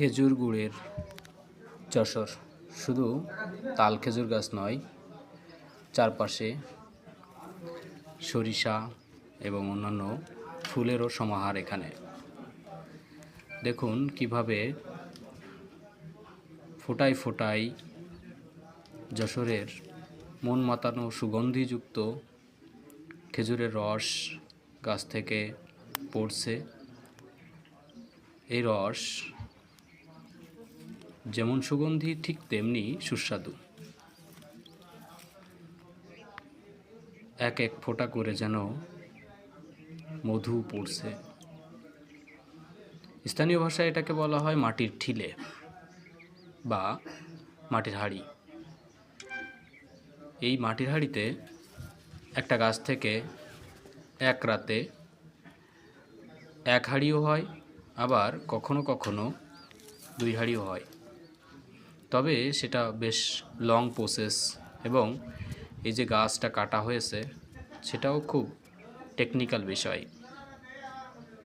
খেজুর গুড়ের যশোর শুধু তাল খেজুর গাছ নয়, চারপাশে সরিষা এবং অন্যান্য ফুলেরও সমাহার এখানে। দেখুন কিভাবে ফোটায় ফোটায় যশোরের মন মাতানো সুগন্ধিযুক্ত খেজুরের রস গাছ থেকে পড়ছে। এই রস যেমন সুগন্ধি ঠিক তেমনি সুস্বাদু। এক এক ফোঁটা করে যেন মধু পড়ছে। স্থানীয় ভাষায় এটাকে বলা হয় মাটির ঠিলে বা মাটির হাঁড়ি। এই মাটির হাঁড়িতে একটা গাছ থেকে এক রাতে এক হাঁড়িও হয়, আবার কখনো কখনো দুই হাঁড়িও হয়। তবে সেটা বেশ লং প্রসেস, এবং এই যে গাছটা কাটা হয়েছে সেটাও খুব টেকনিক্যাল বিষয়।